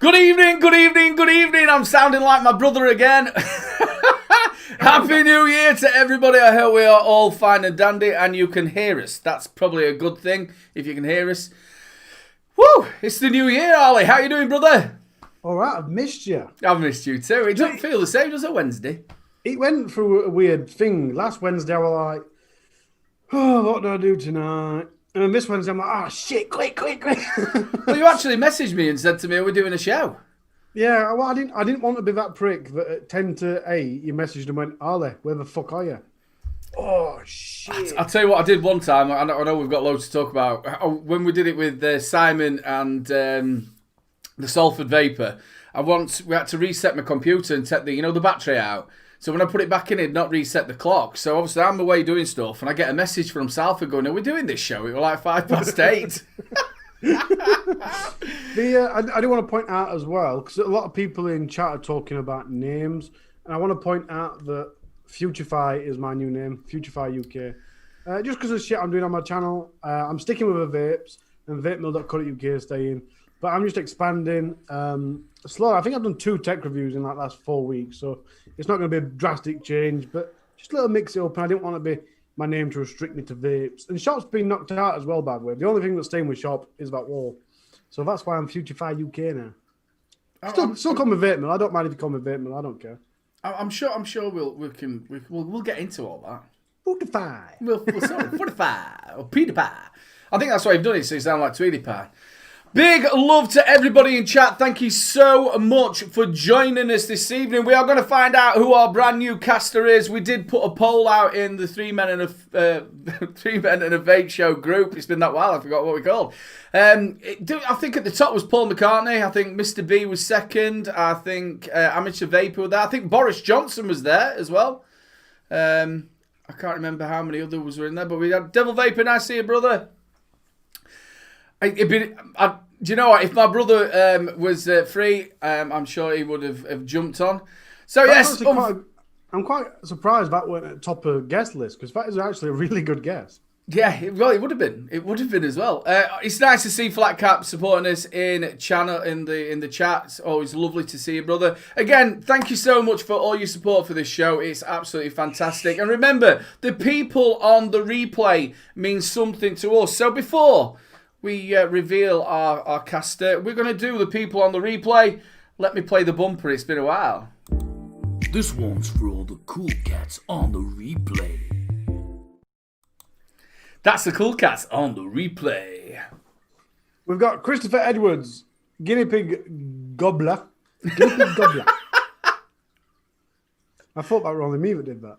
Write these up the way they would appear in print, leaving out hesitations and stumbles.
Good evening, good evening, good evening. I'm sounding like my brother again. Happy New Year to everybody. I hope we are all fine and dandy and you can hear us. That's probably a good thing if you can hear us. Woo! It's the new year, Ollie. How you doing, brother? All right, I've missed you. I've missed you too. It doesn't feel the same, does it, Wednesday? It went through a weird thing. Last Wednesday, I was like, oh, what do I do tonight? And then this Wednesday, I'm like, oh, shit, quick. Well, you actually messaged me and said to me, are we doing a show? Yeah, well, I didn't want to be that prick that at 10 to 8, you messaged and went, Ollie, where the fuck are you? Oh, shit. I'll tell you what I did one time. I know we've got loads to talk about. When we did it with Simon and the Salford Vapor, we had to reset my computer and take the battery out. So when I put it back in, it'd not reset the clock. So obviously I'm away doing stuff and I get a message from Salford going, are we doing this show? It was like 8:05. I do want to point out as well, because a lot of people in chat are talking about names, and I want to point out that Futurify is my new name, Futurify UK. Just because of shit I'm doing on my channel, I'm sticking with the vapes, and vapemill.co.uk is staying, but I'm just expanding slowly. I think I've done 2 tech reviews in like the last 4 weeks, so it's not going to be a drastic change, but just a little mix it up, and I didn't want to be my name to restrict me to vapes. And Shop's been knocked out as well, by the way. The only thing that's staying with Shop is that wall. So that's why I'm Futurify UK now. Still call me Vapemill. I don't mind if you call me Vapemill. I don't care. I'm sure we'll get into all that. Futurify. Futurify or Peter Pie. I think that's why you've done it, so you sound like Tweety Pie. Big love to everybody in chat. Thank you so much for joining us this evening. We are going to find out who our brand new caster is. We did put a poll out in the Three Men and a Vape Show group. It's been that while, I forgot what we called. I think at the top was Paul McCartney. I think Mr. B was second. I think Amateur Vapor was there. I think Boris Johnson was there as well. I can't remember how many others were in there, but we had Devil Vapor. Nice to see you, brother. Do you know what? If my brother was free, I'm sure he would have jumped on. So yes, I'm quite surprised that went at the top of guest list, because that is actually a really good guess. Yeah, it would have been. It would have been as well. It's nice to see Flat Cap supporting us in the chat. It's always lovely to see you, brother. Again, thank you so much for all your support for this show. It's absolutely fantastic. And remember, the people on the replay mean something to us. So before we reveal our caster, we're going to do the people on the replay. Let me play the bumper. It's been a while. This one's for all the cool cats on the replay. That's the cool cats on the replay. We've got Christopher Edwards, Guinea Pig Gobbler. Guinea Pig Gobbler. I thought that were only me that did that.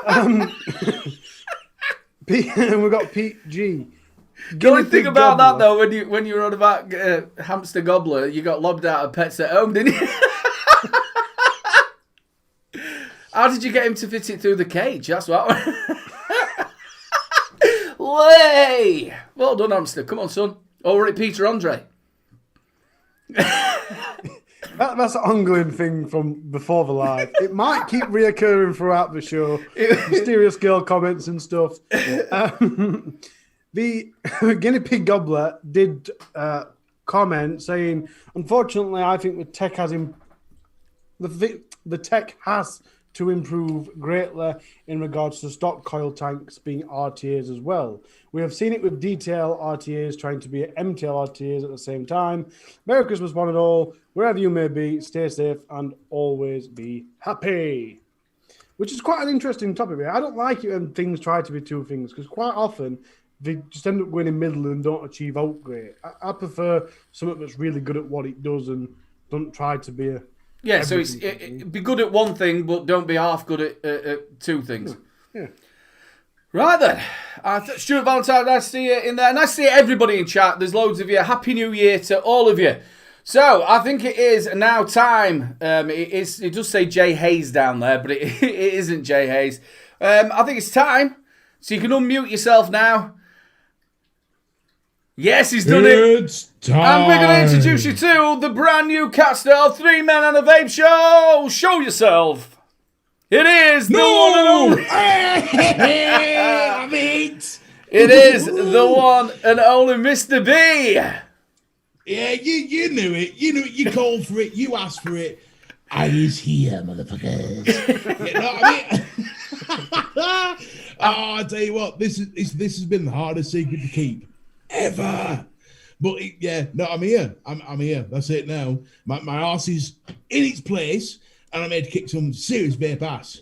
And we've got Pete G. The only thing about that, though, when you were on about hamster gobbler, you got lobbed out of Pets at Home, didn't you? How did you get him to fit it through the cage? That's what. Way! Well done, hamster. Come on, son. Over at Peter Andre. That's an ongoing thing from before the live. It might keep reoccurring throughout the show. Mysterious girl comments and stuff. The Guinea Pig Gobbler did comment saying, unfortunately, I think the tech has to improve greatly in regards to stock coil tanks being RTAs as well. We have seen it with DTL RTAs trying to be MTL RTAs at the same time. Merry Christmas, one and all. Wherever you may be, stay safe and always be happy. Which is quite an interesting topic. I don't like it when things try to be two things, because quite often they just end up going in middle and don't achieve outgrade. I prefer something that's really good at what it does and don't try to be a... Yeah, so be good at one thing, but don't be half good at two things. Yeah. Right then. Stuart Valentine, nice to see you in there. Nice to see everybody in chat. There's loads of you. Happy New Year to all of you. So, I think it is now time. It does say Jay Hayes down there, but it isn't Jay Hayes. I think it's time. So you can unmute yourself now. Yes, he's done it's it. Time. And we're going to introduce you to the brand new caster of Three Men and a Vape Show. Show yourself. It is the one and only. It is the one and only Mr. B. Yeah, you knew it. You knew it. You called for it. You asked for it. I is here, motherfuckers. You know what I mean? Oh, I tell you what, this has been the hardest secret to keep ever. But I'm here. I'm here. That's it now. My arse is in its place, and I'm here to kick some serious vape ass.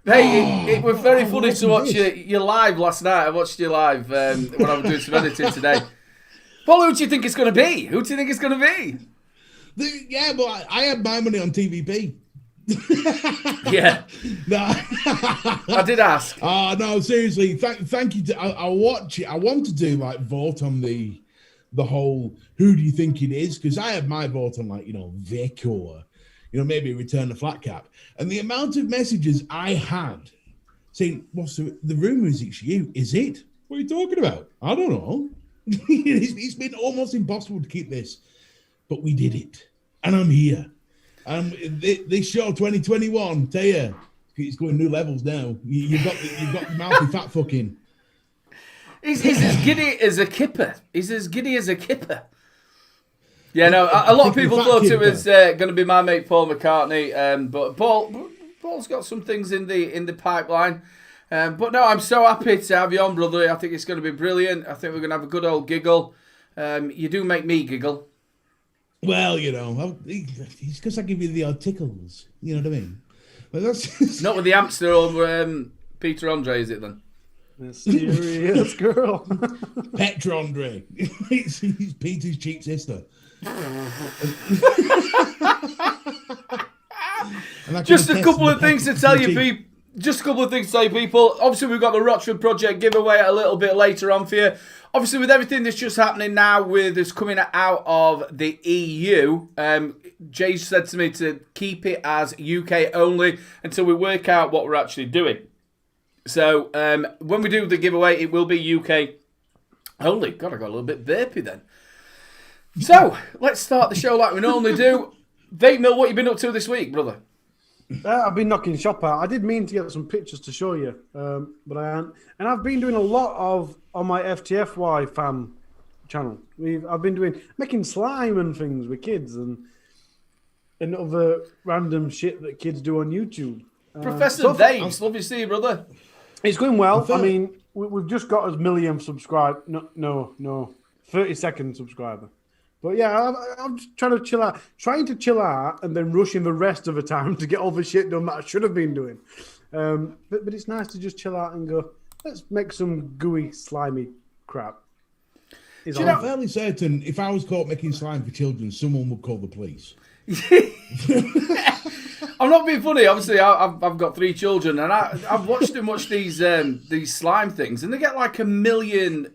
Hey, it was very funny to watch you live last night. I watched you live when I was doing some editing today. Paul, who do you think it's going to be? Who do you think it's going to be? But I had my money on TVP. Yeah. No. I did ask. Oh, no, seriously. Thank you. I'll watch it. I want to do, vote on the whole, who do you think it is? Because I had my vote on, Vic or, maybe Return the Flat Cap. And the amount of messages I had saying, what's the rumour is it's you. Is it? What are you talking about? I don't know. It's been almost impossible to keep this. But we did it. And I'm here. This show 2021, tell you, it's going new levels now. You've got the mouthy fat fucking. He's as giddy as a kipper. He's as giddy as a kipper. Yeah, no, a lot of people thought it was going to be my mate Paul McCartney, but Paul's got some things in the pipeline. But no, I'm so happy to have you on, brother. I think it's going to be brilliant. I think we're going to have a good old giggle. You do make me giggle. Well, it's because I give you the odd tickles. You know what I mean? But that's not with the hamster or Peter Andre, is it then? Mysterious girl. Petra Andre. He's Peter's cheap sister. Just a couple of things to tell you, people. Just a couple of things to tell you, people. Obviously, we've got the Rochford Project giveaway a little bit later on for you. Obviously, with everything that's just happening now with us coming out of the EU, Jay said to me to keep it as UK only until we work out what we're actually doing. So, when we do the giveaway, it will be UK only. God, I got a little bit burpy then. So, let's start the show like we normally do. Vapemill, what you been up to this week, brother? I've been knocking shop out. I did mean to get some pictures to show you, but I haven't. And I've been doing a lot on my FTFY fan channel. I've been making slime and things with kids and other random shit that kids do on YouTube. Professor Vapes, love you, see you, brother. It's going well. I mean, we've just got a million subscribers. No, 30-second subscriber. But yeah, I'm just trying to chill out and then rushing the rest of the time to get all the shit done that I should have been doing. But it's nice to just chill out and go, let's make some gooey, slimy crap. I'm fairly certain if I was caught making slime for children, someone would call the police. I'm not being funny. Obviously, I've got 3 children, and I've watched them watch these slime things, and they get like 1 million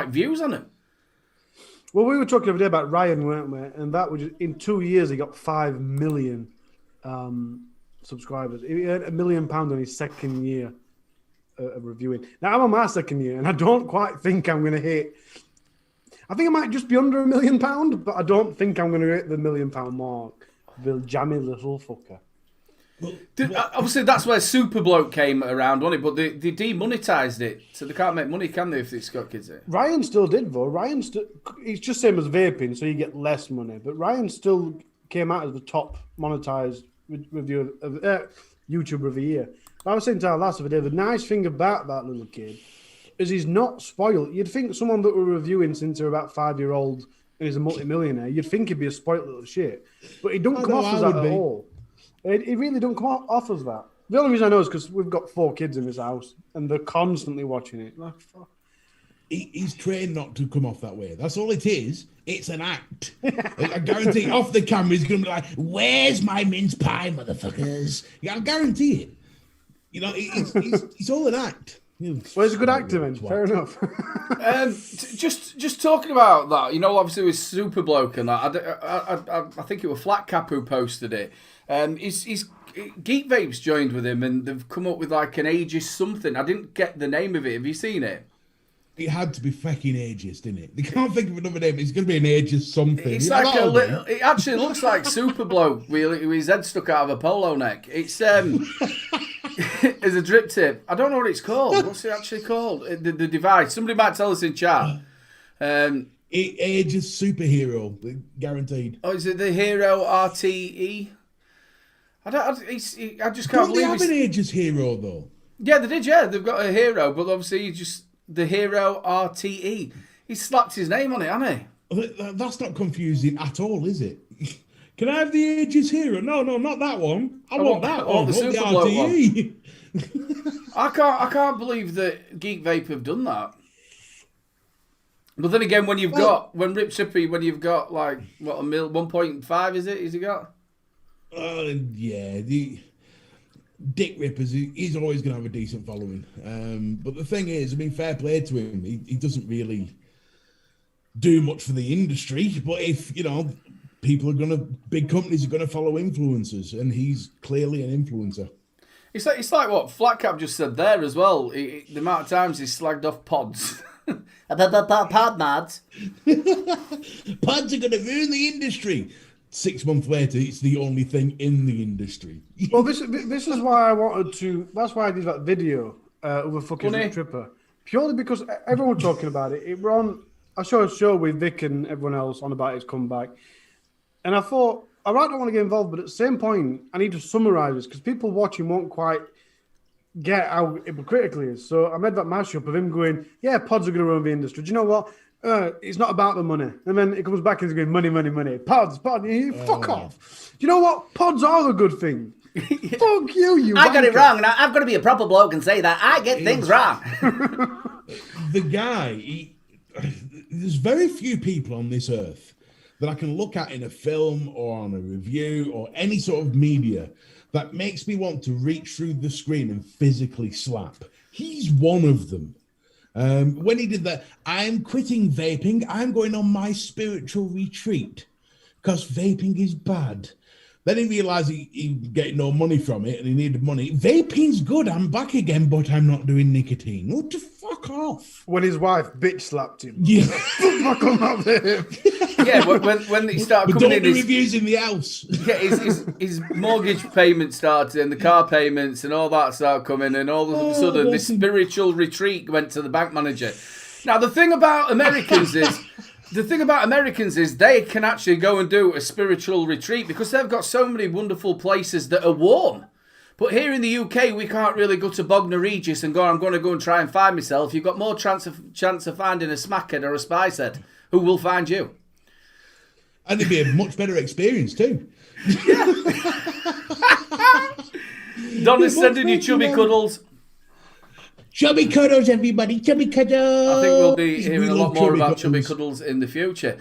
views on them. Well, we were talking the other day about Ryan, weren't we? And that was in 2 years he got 5 million subscribers. He earned £1 million on his second year of reviewing. Now I'm on my second year, and I don't quite think I'm going to hit. I think I might just be under £1 million, but I don't think I'm going to hit the £1 million mark. The jammy little fucker. Obviously, that's where Super Bloke came around, wasn't it? But they demonetised it, so they can't make money, can they, if it's got kids in it? Ryan still did, though. It's just same as vaping, so you get less money. But Ryan still came out as the top monetised review of YouTuber of the year. But I was saying to our last of the day, the nice thing about that little kid is he's not spoiled. You'd think someone that we're reviewing since they're about 5-year-old and he's a multi-millionaire, you'd think he'd be a spoiled little shit. But he don't come off as that at all. He really don't come off as that. The only reason I know is because we've got 4 kids in this house and they're constantly watching it. Like, fuck. He's trained not to come off that way. That's all it is. It's an act. I guarantee off the camera he's going to be like, where's my mince pie, motherfuckers? I guarantee it. It's all an act. Well, he's a good actor, man. Fair enough. Just talking about that, obviously with Super Bloke and that, I think it was Flat Cap who posted it. He's Geek Vapes joined with him and they've come up with like an ageist something. I didn't get the name of it. Have you seen it? It had to be fucking ageist, didn't it? They can't think of another name. It's going to be an ageist something. It's like it actually looks like Super Bloke with his head stuck out of a polo neck. It's it's a drip tip. I don't know what it's called. What's it actually called? The device. Somebody might tell us in chat. Aegis superhero, guaranteed. Oh, is it the Hero RTE? I just can't Don't they believe have an Aegis hero though? Yeah, they did. Yeah, they've got a hero, but obviously just the Hero RTE. He slapped his name on it, hasn't he? That's not confusing at all, is it? Can I have the Aegis hero? No, not that one. I want that one. The Super Bloke one. I can't believe that Geek Vape have done that. But then again, when you've got Rip Sippy, when you've got like what 1.5 is it? Has he got? Yeah, the Dick Rippers. He's always going to have a decent following. But the thing is, I mean, fair play to him. He doesn't really do much for the industry. But if big companies are gonna follow influencers, and he's clearly an influencer. It's like what Flatcap just said there as well. The amount of times he's slagged off pods. Pod mads. Pods are gonna ruin the industry. 6 months later, it's the only thing in the industry. Well, this is why I wanted to. That's why I did that video of a fucking Tripper. Purely because everyone was talking about it. I saw a show with Vic and everyone else on about his comeback. And I thought, I don't want to get involved, but at the same point, I need to summarise this because people watching won't quite get how hypocritical he is. So I made that mashup of him going, yeah, pods are going to run the industry. Do you know what? It's not about the money. And then it comes back and he's going, money. Pods. Fuck off. Do you know what? Pods are the good thing. Fuck you I got it wrong. Now I've got to be a proper bloke and say that I get things wrong. The guy, there's very few people on this earth that I can look at in a film or on a review or any sort of media that makes me want to reach through the screen and physically slap. He's one of them. When he did that, I'm quitting vaping. I'm going on my spiritual retreat because vaping is bad. Then he realised he'd get no money from it and he needed money. Vaping's good. I'm back again, but I'm not doing nicotine. Oh, to fuck off. When his wife bitch slapped him. Yeah. Fuck on that. Yeah, when he started but coming don't in, do reviews in the house. Yeah, his mortgage payment started and the car payments and all that started coming, and all of a sudden this spiritual retreat went to the bank manager. Now the thing about Americans is they can actually go and do a spiritual retreat because they've got so many wonderful places that are warm. But here in the UK, we can't really go to Bognor Regis and go, I'm going to go and try and find myself. You've got more chance of finding a smackhead or a spice head who will find you. And it'd be a much better experience too. Don is sending you chubby cuddles. Chubby cuddles, everybody. Chubby cuddles. I think we'll be hearing a lot more about chubby cuddles in the future.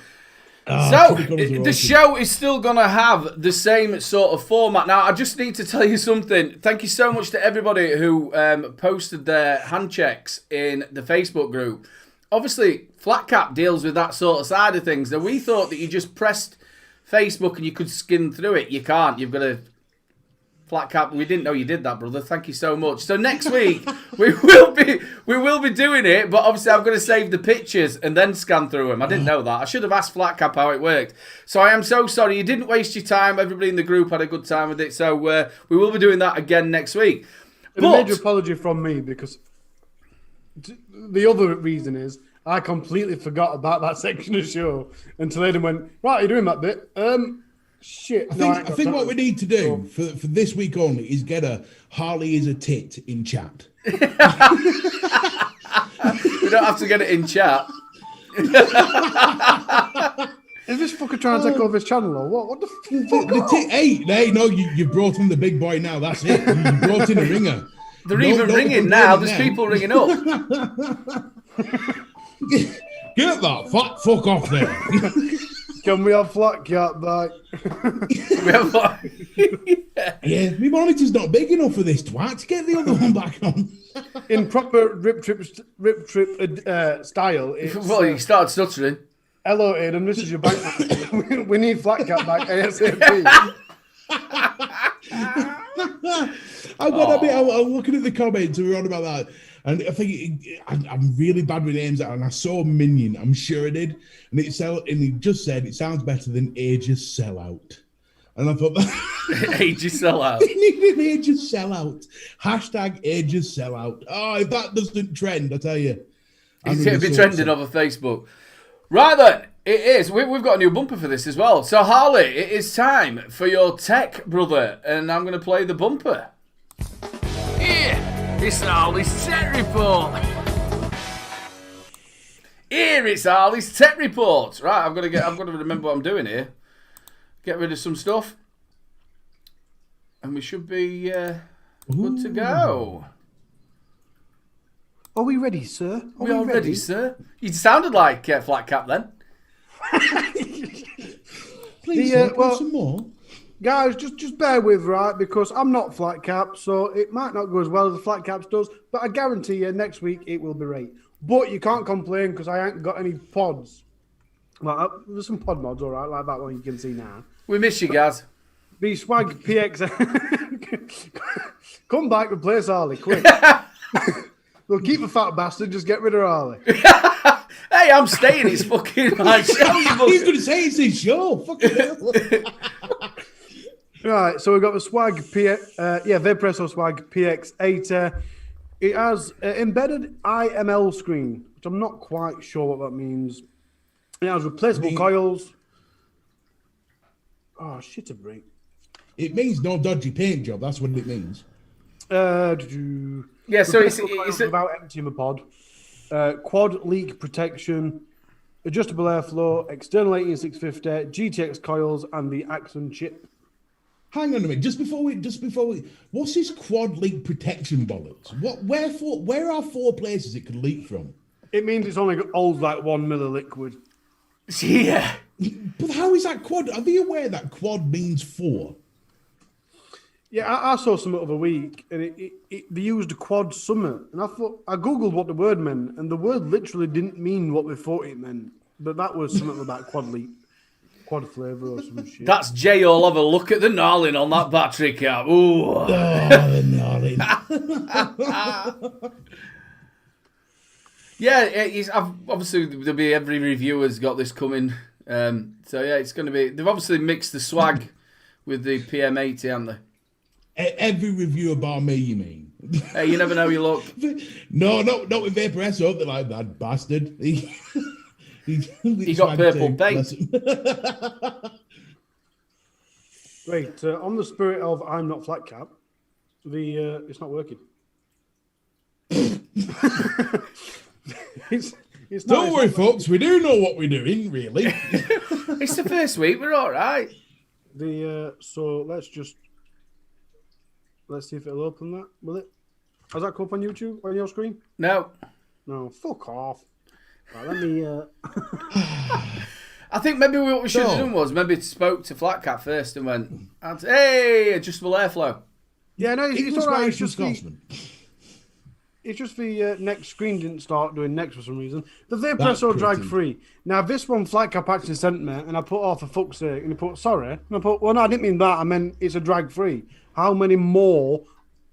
So, the show is still going to have the same sort of format. Now, I just need to tell you something. Thank you so much to everybody who posted their hand checks in the Facebook group. Obviously, Flatcap deals with that sort of side of things. Now, we thought that you just pressed Facebook and you could skim through it. You can't. You've got to... Flatcap, we didn't know you did that, brother. Thank you so much. So next week we will be doing it, but obviously I'm going to save the pictures and then scan through them. I didn't know that. I should have asked Flatcap how it worked. So I am so sorry. You didn't waste your time. Everybody in the group had a good time with it. So we will be doing that again next week. And a major apology from me because the other reason is I completely forgot about that section of the show until Aidan went, right, you're doing that bit. Shit. I think what we need to do for this week only is get a Harley is a tit in chat. We don't have to get it in chat. Is this fucker trying to take over his channel or what? What the fuck? Hey, no, you brought in the big boy now. That's it. You brought in a ringer. They're even ringing now. There's people ringing up. Get that fuck off there. Can we have Flatcap back? Yeah, my monitor's not big enough for this twat. Get the other one back on. In proper rip trip style. Well, you started stuttering. Hello, Aidan. This is your bank manager. We need Flatcap back ASAP. I'm looking at the comments and we're on about that. And I think I'm really bad with names, and I saw Minion. I'm sure I did, and he just said it sounds better than Aegis Sellout, and I thought that Aegis Sellout. We need an Aegis Sellout. Hashtag Aegis Sellout. Oh, if that doesn't trend, I tell you, it's going to be trending over Facebook. Right then, it is. We've got a new bumper for this as well. So Harley, it is time for your tech, brother, and I'm going to play the bumper. Here, it's Harley's tech report. Here it's Harley's tech report. Right, I've got to remember what I'm doing here. Get rid of some stuff, and we should be good to go. Are we ready, sir? We are ready, sir. You sounded like Flat Cap then. Please, well, some more. Guys, just bear with, right? Because I'm not Flat Cap, so it might not go as well as the Flat Caps does, but I guarantee you next week it will be right. But you can't complain because I ain't got any pods. Well, there's some pod mods, all right, like that one you can see now. We miss you, guys. The Swag PX. Come back, replace Harley, quick. We'll keep the fat bastard, just get rid of Harley. Hey, I'm staying. It's fucking my show. He's going to say it's his show. Fucking hell. Right, so we've got the Swag Vapepresso Swag PX8. It has embedded IML screen, which I'm not quite sure what that means. It has replaceable coils. Oh, shit a break. It means no dodgy paint job. That's what it means. Yeah, so it's without emptying the pod. Quad leak protection, adjustable airflow, external 18650, GTX coils, and the Axon chip. Hang on a minute. Just before we, what's this quad leak protection bollocks? Where are 4 places it could leak from? It means it's only holds like 1 ml of liquid. Yeah. But how is that quad? Are they aware that quad means 4? Yeah, I saw some the other week, and they used a quad summit, and I googled what the word meant, and the word literally didn't mean what we thought it meant, but that was something about quad leak, quad flavour or some shit. That's Jay all over. Look at the gnarling on that battery cap. Ooh. Oh, the gnarling. Yeah, obviously there'll be every reviewer's got this coming. So yeah, it's going to be. They've obviously mixed the swag with the PM80, haven't they? Every reviewer bar me, you mean? Hey, you never know you look. No, not with Vaporesso. They're like, that bastard. He got purple paint. Wait, on the spirit of I'm not Flat Cap, it's not working. it's Don't worry, folks. We do know what we're doing, really. It's the first week. We're all right. So let's see if it'll open that. Will it? Has that come up on YouTube on your screen? No. No. Fuck off. Right, let me. I think maybe what we should have done was maybe spoke to Flat Cat first and went, "Hey, adjustable airflow." Yeah, no, it's all right. It's just the next screen didn't start doing next for some reason. The Vaporesso drag free. Now this one Flat Cap actually sent me, and I put for fuck's sake, and he put sorry, and I put well no, I didn't mean that. I meant it's a drag free. How many more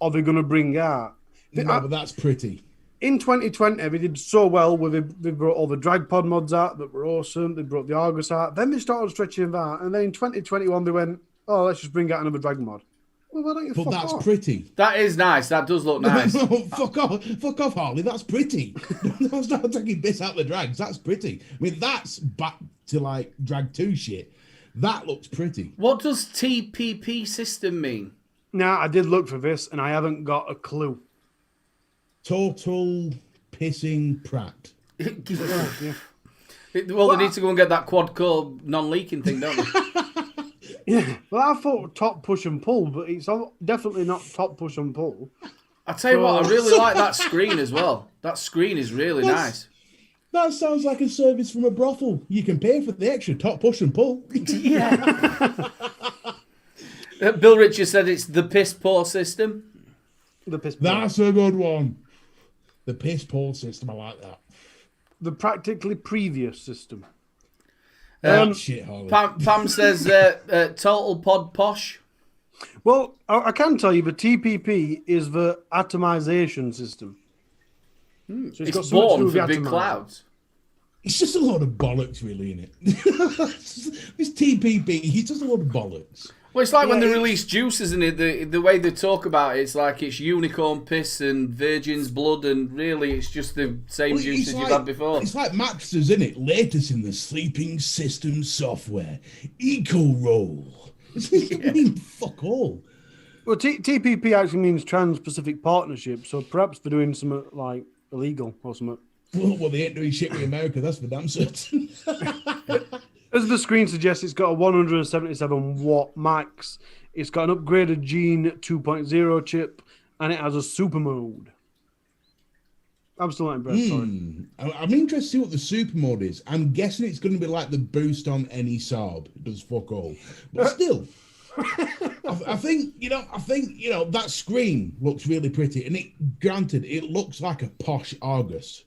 are they going to bring out? No, but that's pretty. In 2020, they did so well with they brought all the drag pod mods out that were awesome. They brought the Argus out. Then they started stretching that, and then in 2021 they went, "Oh, let's just bring out another drag mod." Well, why don't you? But that's off? Pretty. That is nice. That does look nice. No, fuck off, Harley. That's pretty. That's not taking this out of the drags. That's pretty. I mean, that's back to like drag 2 shit. That looks pretty. What does TPP system mean? Now, I did look for this, and I haven't got a clue. Total pissing prat. Yeah. Well, they need to go and get that quad core non-leaking thing, don't they? Yeah. Well, I thought top push and pull, but it's definitely not top push and pull. I tell you what, I really like that screen as well. That screen is really nice. That sounds like a service from a brothel. You can pay for the extra top push and pull. Yeah. Bill Richards said it's the piss poor system. The piss poor. That's a good one. The piss poor system. I like that. The practically previous system. Shit, Harley. Pam says total pod posh. Well, I can tell you the TPP is the atomization system. So It's born for big clouds. It's just a lot of bollocks, really, isn't it? This TPP, he's just a lot of bollocks. Well, it's like when Yeah, they release juice, isn't it? The way they talk about it, it's like it's unicorn piss and virgin's blood, and really it's just the same Well, juices you've had before. It's like Max's, isn't it? Latest in the sleeping system software, Eco Roll. It means fuck all. Well, TPP actually means Trans-Pacific Partnership, so perhaps they're doing something like illegal or something. Well, they ain't doing shit with America, that's for damn certain. As the screen suggests, it's got a 177 watt max. It's got an upgraded Gene 2.0 chip, and it has a super mode. I'm still not impressed, sorry. I'm interested to see what the super mode is. I'm guessing it's going to be like the boost on any Saab. It does fuck all. But still, I think that screen looks really pretty. And granted, it looks like a posh Argus.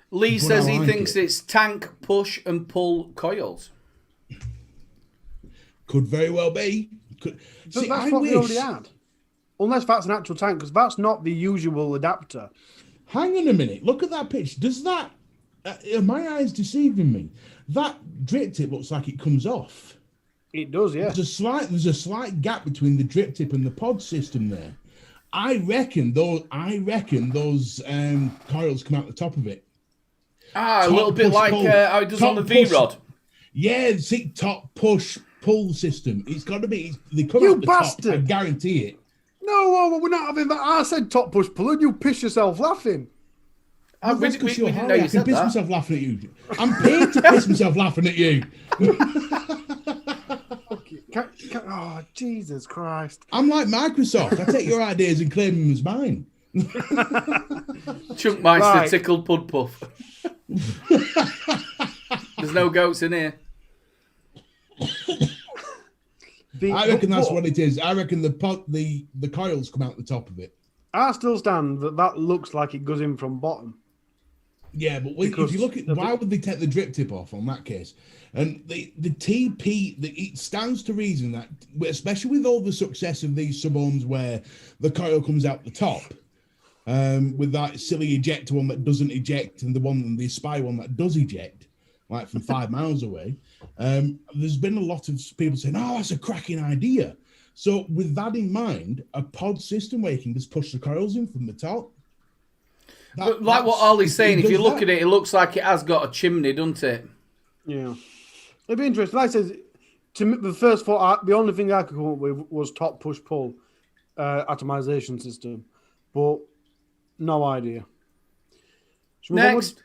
Lee says he like thinks it's tank, push, and pull coils. Could very well be. But that's what we already had. Unless that's an actual tank, because that's not the usual adapter. Hang on a minute. Look at that pitch. Does that... are my eyes deceiving me? That drip tip looks like it comes off. It does, yeah. There's a slight gap between the drip tip and the pod system there. I reckon those coils come out the top of it. A little bit like how it does on the V-Rod. Yeah, see, top push pull system. It's got to be. They come You out the bastard. top. I guarantee it. No, we're not having that. I said top push pull, and you piss yourself laughing. We didn't know you I can said piss that. myself laughing at you. I'm paid to piss myself laughing at you. Oh, Jesus Christ. I'm like Microsoft. I take your ideas and claim them as mine. Chunkmeister Right. tickled pud puff. There's no goats in here. I reckon that's what it is. I reckon the coils come out the top of it. I still stand that looks like it goes in from bottom. Yeah, but if you look at why would they take the drip tip off on that case? And the TP, it stands to reason that, especially with all the success of these sub-ohms where the coil comes out the top, with that silly ejector one that doesn't eject and the spy one that does eject, like from 5 miles away, there's been a lot of people saying, oh, that's a cracking idea. So with that in mind, a pod system where you can just push the coils in from the top. But like what Ollie's saying, if you look at it, it looks like it has got a chimney, doesn't it? Yeah. It'd be interesting. Like I said, to me, the first thought, the only thing I could come up with was top push pull atomization system, but no idea. Next.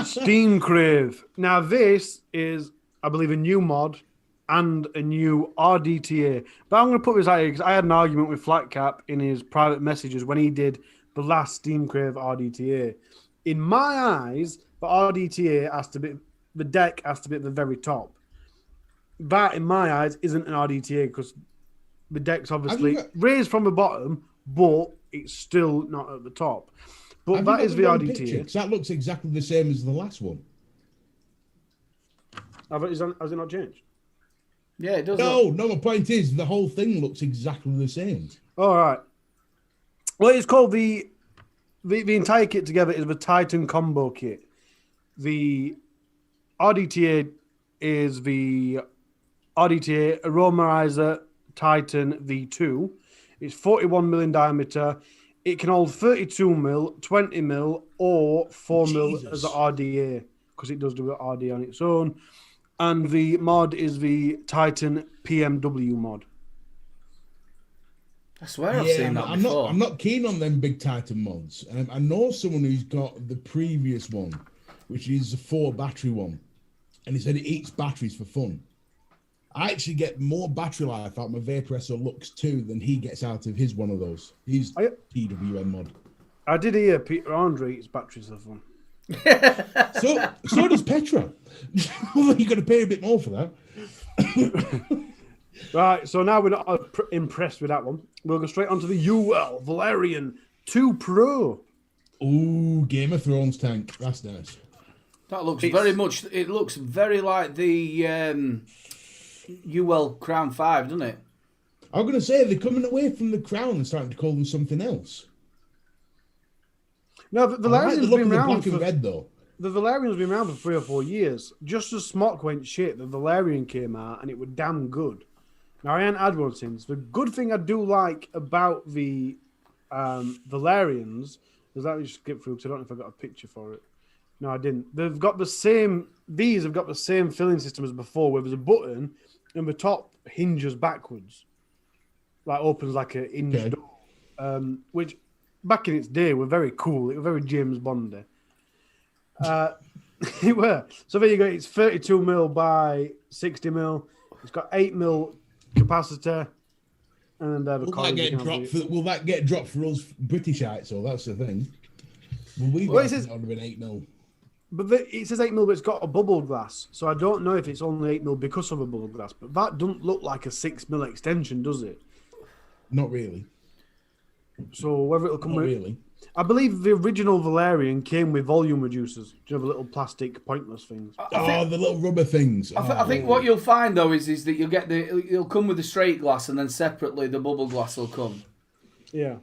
Steam Crave. Now this is, I believe, a new mod and a new RDTA. But I'm going to put this out here because I had an argument with Flatcap in his private messages when he did the last Steam Crave RDTA. In my eyes, the RDTA has to be, the deck has to be at the very top. That, in my eyes, isn't an RDTA because the deck's obviously raised from the bottom, but it's still not at the top. But that is the RDTA. That looks exactly the same as the last one. Has it not changed? Yeah, it does. No, my point is the whole thing looks exactly the same. All right. Well, it's called the entire kit together is the Titan combo kit. The RDTA is the RDTA Aromerizer Titan V2. It's 41 mil in diameter. It can hold 32 mil, 20 mil, or 4 mil as an RDA because it does do an RDA on its own. And the mod is the Titan PMW mod. I swear I've seen that before. I'm not keen on them big Titan mods. I know someone who's got the previous one, which is a 4 battery one. And he said it eats batteries for fun. I actually get more battery life out of my Vaporessor Lux 2 than he gets out of his one of those. His PWM mod. I did hear Peter Andre eats batteries for fun. So does Petra. You're going to pay a bit more for that. Right, so now we're not impressed with that one. We'll go straight onto the UL Valerian II Pro. Ooh, Game of Thrones tank. That's nice. That looks very much. It looks very like the UL Crown 5, doesn't it? I'm going to say they're coming away from the Crown and starting to call them something else. No, the Valerian's look been of the around black and red though. the Valerian's been around for 3 or 4 years. Just as Smock went shit, the Valerian came out and it was damn good. Now, I ain't had one since. The good thing I do like about the Valerians is let me just skip through because I don't know if I got a picture for it. No, I didn't. These have got the same filling system as before, where there's a button and the top hinges backwards, like opens like a hinge door, which back in its day were very cool. It was very James Bondy. It were. So there you go. It's 32mm by 60mm. It's got 8mm capacitor. And will that get dropped for us Britishites? Or that's the thing. Well, it says, it would have been 8mm. But it says 8mm, but it's got a bubble glass. So I don't know if it's only 8mm because of a bubble glass. But that doesn't look like a 6mm extension, does it? Not really. So whether it'll come Not with... really. I believe the original Valerian came with volume reducers. Do you know the little plastic pointless things? The little rubber things. I think what you'll find though is that you'll come with the straight glass and then separately the bubble glass will come. Yeah.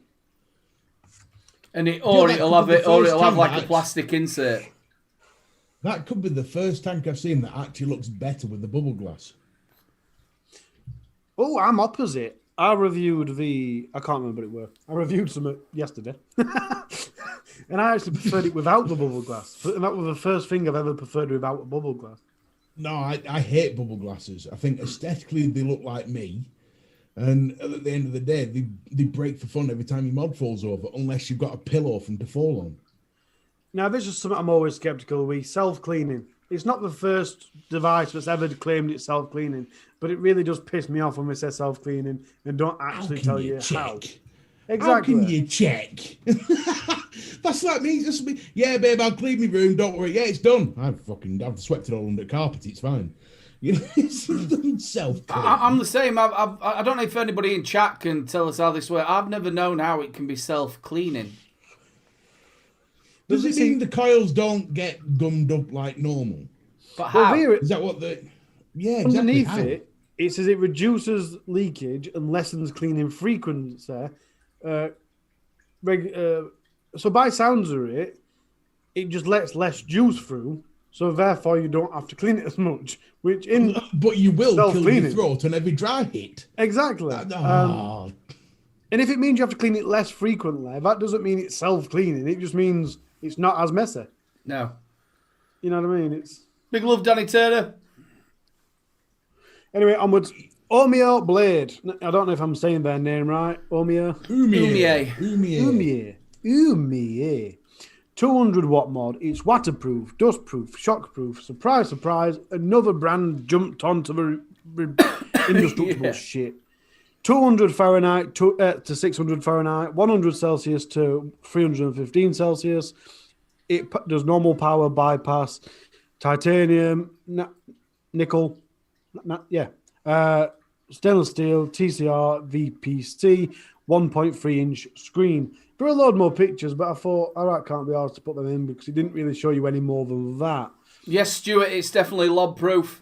And it'll have like a plastic insert. That could be the first tank I've seen that actually looks better with the bubble glass. Oh, I'm opposite. I reviewed I can't remember what it were. I reviewed some yesterday. And I actually preferred it without the bubble glass. And that was the first thing I've ever preferred without a bubble glass. No, I hate bubble glasses. I think aesthetically they look like me. And at the end of the day, they break for fun every time your mod falls over, unless you've got a pillow for them to fall on. Now, this is something I'm always skeptical with. Self-cleaning. It's not the first device that's ever claimed it's self-cleaning, but it really does piss me off when we say self-cleaning and don't actually tell you how. Exactly. How can you check? That's like me. Just me. Yeah, babe, I'll clean my room. Don't worry. Yeah, it's done. I've swept it all under the carpet. It's fine. You know, it's self-clean. I'm the same. I don't know if anybody in chat can tell us how this works. I've never known how it can be self-cleaning. Does it mean the coils don't get gummed up like normal? But how? Is that what the... Yeah, exactly. Underneath it says it reduces leakage and lessens cleaning frequency. So by sounds of it, it just lets less juice through, so therefore you don't have to clean it as much. But you will kill your throat on every dry hit. Exactly. And if it means you have to clean it less frequently, that doesn't mean it's self-cleaning. It just means it's not as messy. No. You know what I mean? It's big love, Danny Turner. Anyway, onwards. Omeo Blade. I don't know if I'm saying their name right. Omeo. Umier. 200 watt mod. It's waterproof, dustproof, shockproof. Surprise, surprise. Another brand jumped onto the indestructible shit. 200 Fahrenheit to 600 Fahrenheit, 100 Celsius to 315 Celsius. It does normal power, bypass, titanium, nickel, stainless steel, TCR, VPC, 1.3 inch screen. There are a load more pictures, but I thought, all right, can't be asked to put them in because it didn't really show you any more than that. Yes, Stuart, it's definitely lob proof.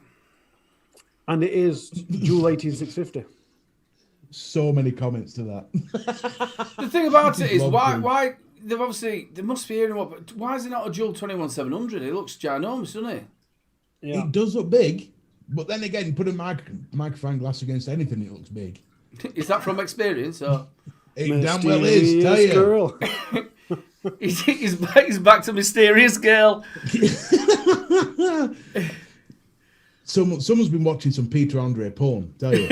And it is Joule 18650. So many comments to that. The thing about it is, why they must be hearing what, but why is it not a Joule 21700? It looks ginormous, doesn't it? Yeah. It does look big, but then again, put a microphone glass against anything, it looks big. Is that from experience, or? It damn well is, tell you. Girl. he's back to mysterious girl. Someone's been watching some Peter Andre porn, tell you.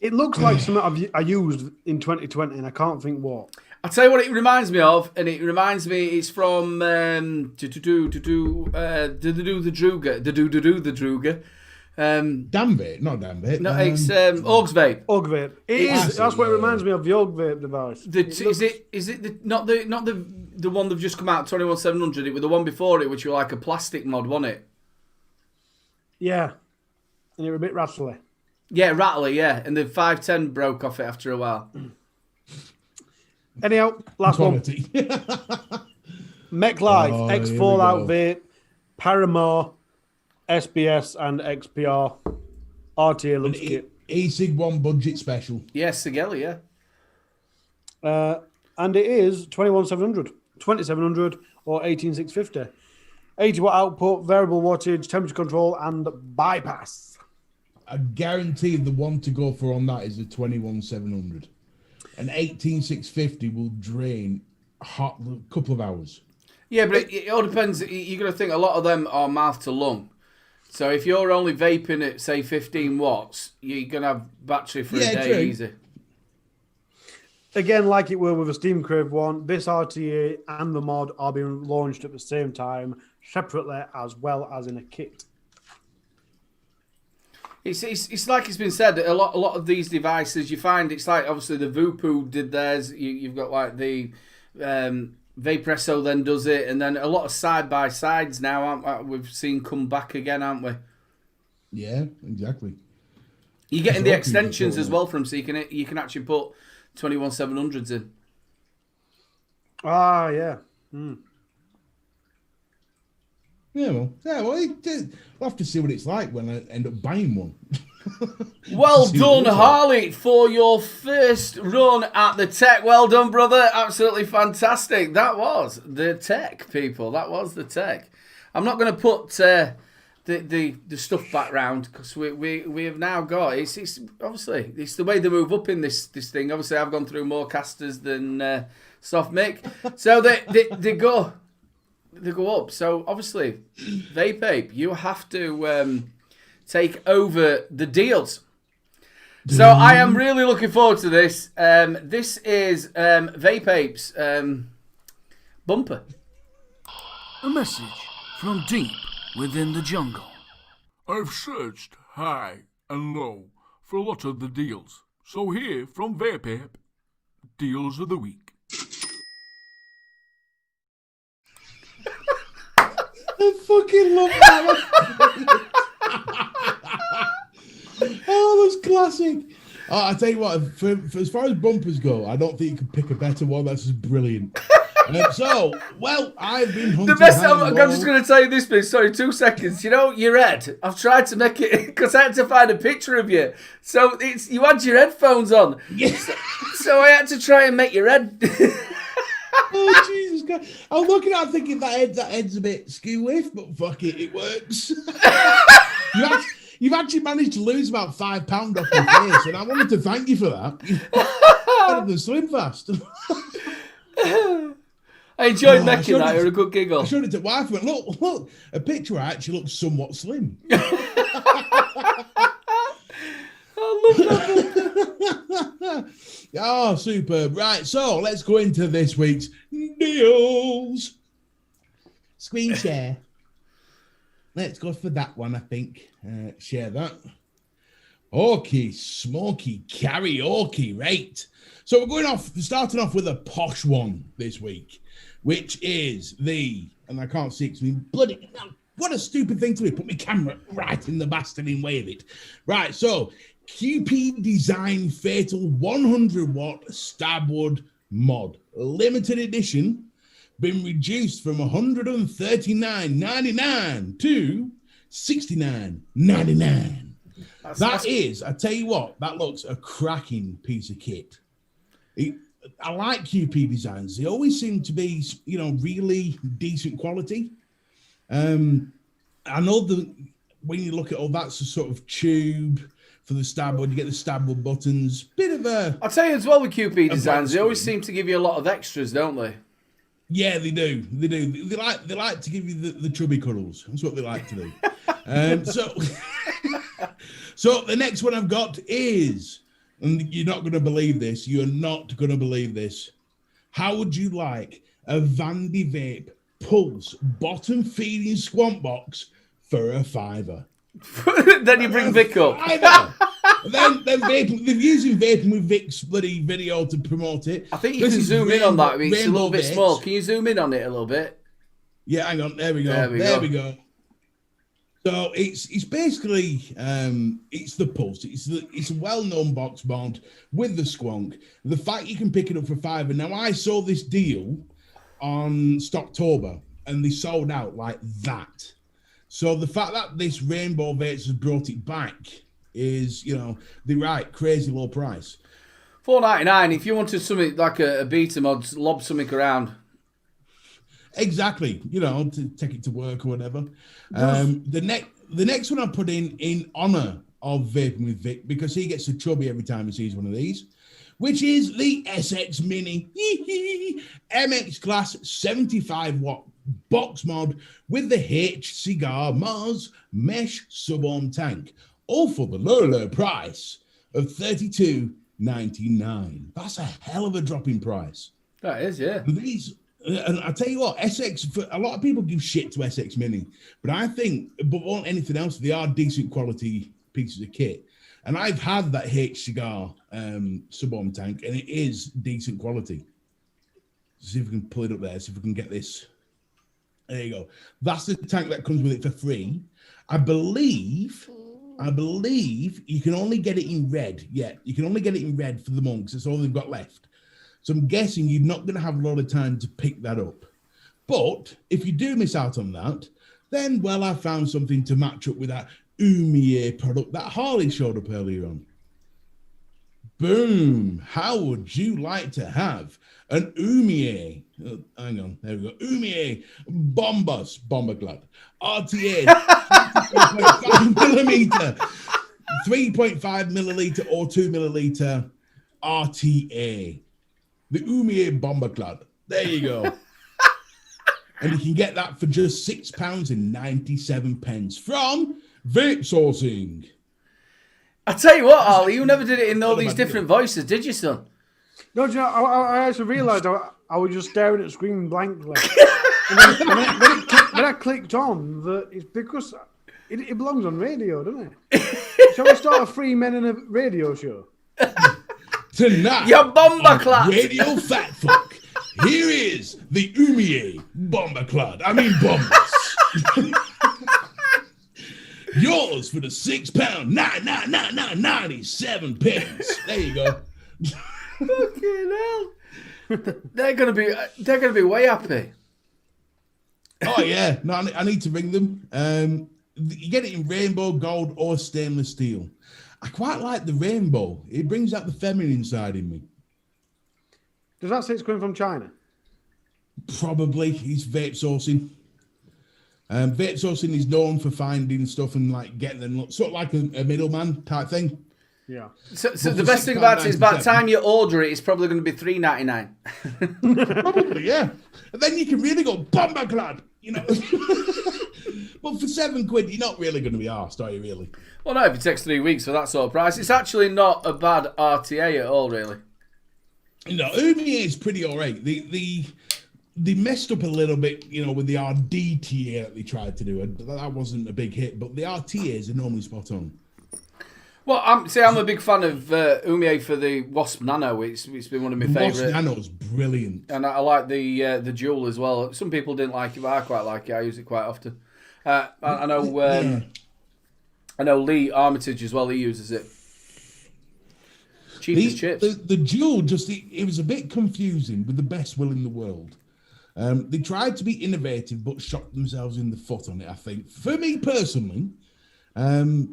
It looks like something I used in 2020, and I can't think what. I'll tell you what it reminds me of, and it reminds me, it's from the Druga. Damn Vape, not Damn Vape. No, it's Orgs Vape. Org Vape. It is. That's what it reminds me of, the Org Vape device. Is it not the one they've just come out, 21700? It was the one before it, which was like a plastic mod, wasn't it? Yeah, and it was a bit rattly. Yeah, rattly, yeah, and the 510 broke off it after a while. Anyhow, last one. Mech Life, X Fallout Vape, Paramore, SBS and XPR. RTA looks kit. E-Sig 1 budget special. Yes, Sigel, yeah. And it is 21700. or 18650. 80 watt output, variable wattage, temperature control, and bypass. I guarantee the one to go for on that is the 21700. An 18650 will drain a couple of hours. Yeah, but it all depends. You're going to think a lot of them are mouth to lung. So if you're only vaping at, say, 15 watts, you're going to have battery for a day true. easy. Again, like it were with a Steam Crave one, this RTA and the mod are being launched at the same time, separately as well as in a kit. It's like it's been said, a lot of these devices, you find it's like, obviously, the Vupu did theirs. You've got, like, the Vapresso then does it, and then a lot of side-by-sides now, we've seen come back again, aren't we? Yeah, exactly. You're getting the extensions as well from, so you can actually put 21700s in. Ah, yeah. Mm. Well, we'll have to see what it's like when I end up buying one. Well done, Harley, for your first run at the tech. Well done, brother. Absolutely fantastic. That was the tech, people. That was the tech. I'm not going to put the stuff back round because we have now got it's obviously it's the way they move up in this thing. Obviously, I've gone through more casters than Soft Mick, so they go up. So obviously, Vape, you have to take over the deals. So I am really looking forward to this. This is Vape's bumper. A message from deep within the jungle. I've searched high and low for a lot of the deals. So here from Vape, deals of the week. I fucking love that. Oh, that's classic. Oh, I tell you what, for as far as bumpers go, I don't think you can pick a better one. That's just brilliant. I've been hunting. The best. I'm just going to tell you this bit. Sorry, 2 seconds. You know your head. I've tried to make it because I had to find a picture of you. So you had your headphones on. Yes. So I had to try and make your head. Oh Jesus God! I'm looking at it thinking that head's a bit skew-whiff, but fuck it, it works. You've actually managed to lose about £5 off your face, and I wanted to thank you for that. Better than Slim Fast. I enjoyed making that. You're a good giggle. I showed it to wife. Went, look, a picture actually looks somewhat slim. I love that. Oh, superb. Right, so let's go into this week's deals. Screen share. Let's go for that one, I think. Share that. Okay, smoky karaoke, right? So we're starting off with a posh one this week, which is and I can't see it because what a stupid thing to do, put my camera right in the bastard and wave it. Right, so QP Design Fatal 100 watt Stabwood mod, limited edition, been reduced from $139.99 to $69.99. That is, I tell you what, that looks a cracking piece of kit. I like QP designs. They always seem to be, really decent quality. I know that when you look at that's a sort of tube for the Stabwood, you get the Stabwood buttons. Bit of a... I'll tell you as well with QP designs, they always seem to give you a lot of extras, don't they? Yeah, they do. They do. They like to give you the chubby cuddles. That's what they like to do. So the next one I've got is, and you're not going to believe this. You're not going to believe this. How would you like a Vandy Vape Pulse bottom feeding squamp box for a £5? Then you bring Vic up. then vaping, they're using Vaping with Vic's bloody video to promote it. I think you can zoom in on that. It's a little bit small. Can you zoom in on it a little bit? Yeah, hang on. There we go. There we go. So it's basically it's the Pulse. It's a well-known box mod with the squonk. The fact you can pick it up for £5. Now I saw this deal on Stocktober and they sold out like that. So the fact that this Rainbow Vapes has brought it back is, the right crazy low price. $4.99. If you wanted something like a beta mod, lob something around. Exactly. You know, to take it to work or whatever. The next one I put in honor of Vaping with Vic, because he gets a chubby every time he sees one of these, which is the SX Mini MX Class 75 watt box mod with the H Cigar Mars mesh sub-ohm tank, all for the low price of $32.99. That's a hell of a drop in price. That is, yeah. And I tell you what, SX, for a lot of people give shit to SX Mini, but I think, above anything else, they are decent quality pieces of kit. And I've had that H Cigar sub-ohm tank, and it is decent quality. See if we can pull it up there, see if we can get this. There you go. That's the tank that comes with it for free. I believe you can only get it in red. Yeah, you can only get it in red for the monks. That's all they've got left. So I'm guessing you're not going to have a lot of time to pick that up. But if you do miss out on that, then, well, I found something to match up with that Humour product that Harley showed up earlier on. Boom. How would you like to have an Humour? Hang on, there we go. Humour Bomber Glad RTA 3.5 millimeter, 3.5 milliliter or 2 milliliter RTA. The Humour Bomber Glad. There you go. And you can get that for just £6.97 from Vape Sourcing. I tell you what, Ollie, you never did it in all these different voices, did you, son? No, do you know, I actually realised I was just staring at the screen blankly. and then I clicked on that it's because it belongs on radio, doesn't it? Shall we start a Three Men in a Radio show? Tonight, your bomber clad. Radio Fat Fuck. Here is the Humour Bomber Clad. I mean bombers. Yours for the £6.97. There you go. Fucking hell. They're gonna be way happy. Oh yeah, no, I need to ring them. You get it in rainbow, gold, or stainless steel. I quite like the rainbow. It brings out the feminine side in me. Does that say it's coming from China? Probably. He's Vape Sourcing. Vape Sourcing is known for finding stuff and like getting them sort of like a middleman type thing. Yeah. So the best thing about it is by the time you order it, it's probably going to be $3.99. Probably, yeah. And then you can really go bomber clad, you know. But for £7, you're not really going to be arsed, are you really? Well, no, if it takes 3 weeks for that sort of price, it's actually not a bad RTA at all, really. No, Humour is pretty all right. They messed up a little bit, you know, with the RDTA that they tried to do. That wasn't a big hit, but the RTAs are normally spot on. Well, I'm a big fan of Humour for the Wasp Nano. It's been one of my favourite. Wasp Nano's brilliant. And I like the Dual as well. Some people didn't like it, but I quite like it. I use it quite often. I know Lee Armitage as well. He uses it. Cheap as chips. The Dual it was a bit confusing with the best will in the world. They tried to be innovative, but shot themselves in the foot on it. I think, for me personally, well,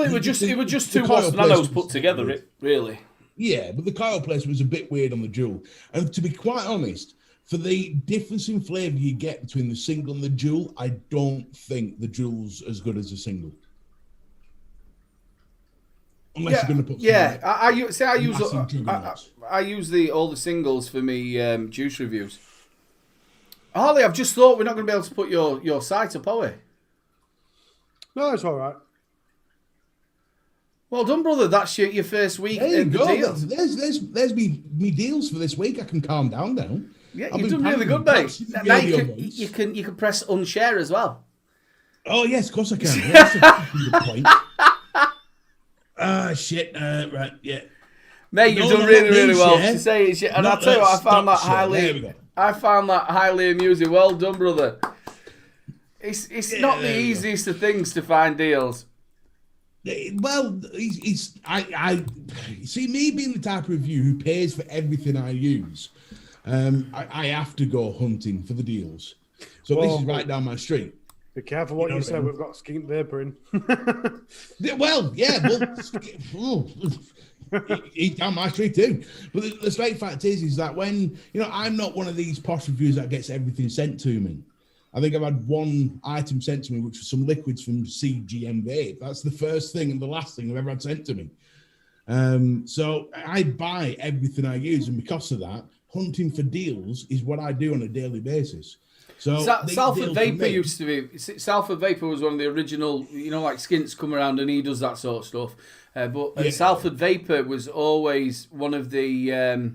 it was just two Wasp Nanos put together, really. Yeah, but the coil placement was a bit weird on the Dual, and to be quite honest, for the difference in flavour you get between the single and the Dual, I don't think the Dual's as good as the single. Unless you're going to put I use all the singles for me juice reviews. Harley, I've just thought we're not going to be able to put your site up, are we? No, it's all right. Well done, brother. That's your first week. There you in go. The deals. There's me deals for this week. I can calm down now. Yeah, you've done really good, mate. Now you can press unshare as well. Oh yes, of course I can. That's a good point. Shit. Right, yeah. Mate, you've done really well to say it. And I'll tell you what, I found that highly amusing. Well done, brother. It's not the easiest of things to find deals. Well, I see, me being the type of review who pays for everything I use. I have to go hunting for the deals. So this is right down my street. Be careful what you say. We've got skink vapor in. Well, yeah. Well, He damn actually too. But the straight fact is that when, I'm not one of these posh reviewers that gets everything sent to me. I think I've had one item sent to me, which was some liquids from CGM Vape. That's the first thing and the last thing I've ever had sent to me. So I buy everything I use, and because of that, hunting for deals is what I do on a daily basis. So Salford Vapor used to be. Salford Vapor was one of the original, like Skints come around and he does that sort of stuff. But Salford Vapor was always one of the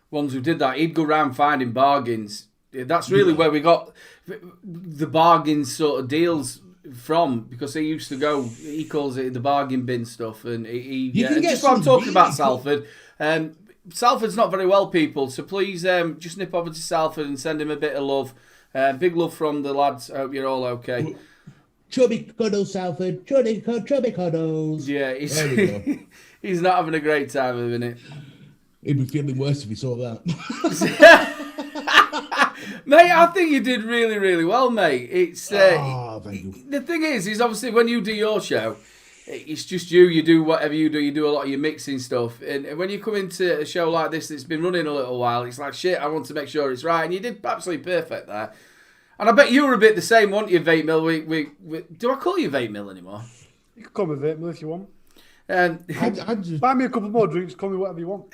ones who did that. He'd go around finding bargains. That's really where we got the bargain sort of deals from, because he used to go, he calls it the bargain bin stuff, and just what I'm talking about Salford. Salford's not very well, people, so please just nip over to Salford and send him a bit of love. Big love from the lads. I hope you're all okay. Chubby cuddles, Salford. Chubby cuddles. Yeah, he's not having a great time at the minute. He'd be feeling worse if he saw that. Mate, I think you did really, really well, mate. It's thank you. The thing is obviously when you do your show, it's just you do whatever you do. You do a lot of your mixing stuff. And when you come into a show like this that's been running a little while, it's like, shit, I want to make sure it's right. And you did absolutely perfect there. And I bet you were a bit the same, weren't you, Vape Mill? Do I call you Vape Mill anymore? You can call me Vape Mill if you want. I just... Buy me a couple more drinks, call me whatever you want.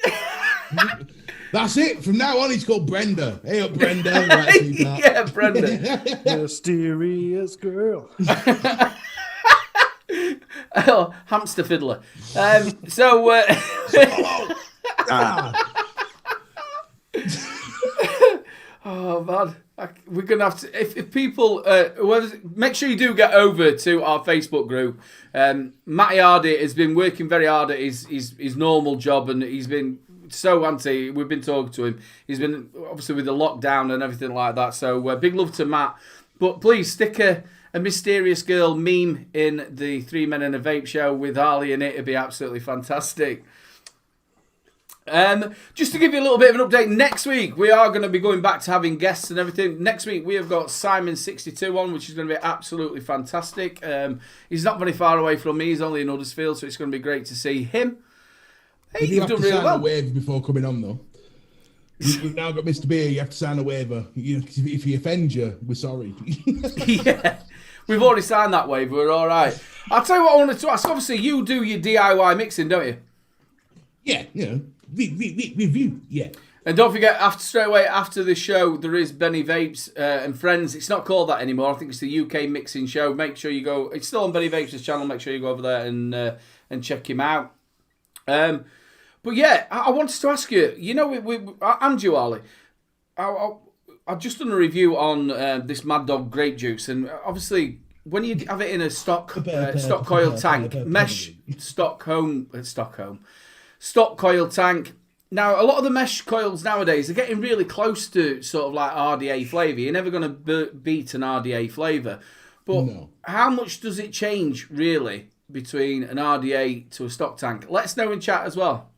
That's it. From now on, he's called Brenda. Hey up, Brenda. Yeah, Brenda. Mysterious girl. Oh, hamster fiddler. Oh man, we're gonna have to. If people, make sure you do get over to our Facebook group. Matty Hardy has been working very hard at his normal job, and he's been so anti. We've been talking to him. He's been obviously with the lockdown and everything like that. So big love to Matt. But please stick a mysterious girl meme in the 3 Men and a Vape show with Harley in it. It'd be absolutely fantastic. Just to give you a little bit of an update, next week we are going to be going back to having guests and everything. Next week we have got Simon62 on, which is going to be absolutely fantastic. He's not very far away from me. He's only in Huddersfield, so it's going to be great to see him. Hey, you've done really well. A waiver before coming on, though. We've now got Mr. Beer. You have to sign a waiver. If he offends you, we're sorry. Yeah, we've already signed that waiver. We're all right. I'll tell you what I wanted to ask. Obviously, you do your DIY mixing, don't you? Yeah, review, yeah. And don't forget, straight away after the show, there is Benny Vapes and Friends. It's not called that anymore. I think it's the UK Mixing Show. Make sure you go. It's still on Benny Vapes' channel. Make sure you go over there and check him out. But yeah, I wanted to ask you. And you, Ali. I've just done a review on this Mad Dog grape juice, and obviously when you have it in a stock coil tank, mesh stock coil tank. Now, a lot of the mesh coils nowadays are getting really close to sort of like RDA flavour. You're never going to beat an RDA flavour. But How much does it change, really, between an RDA to a stock tank? Let us know in chat as well.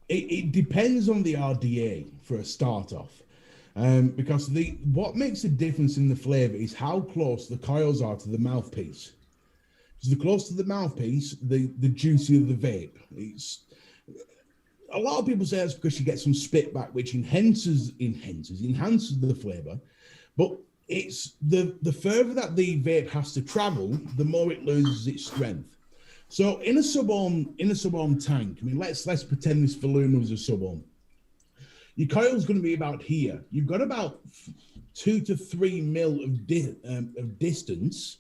It depends on the RDA for a start off. Because what makes a difference in the flavour is how close the coils are to the mouthpiece. So the closer to the mouthpiece, the juicier the vape. A lot of people say that's because you get some spit back, which enhances the flavour. But it's the further that the vape has to travel, the more it loses its strength. So in a sub-ohm tank, I mean, let's pretend this volume was a sub-ohm. Your coil's going to be about here. You've got about 2 to 3 mil of distance,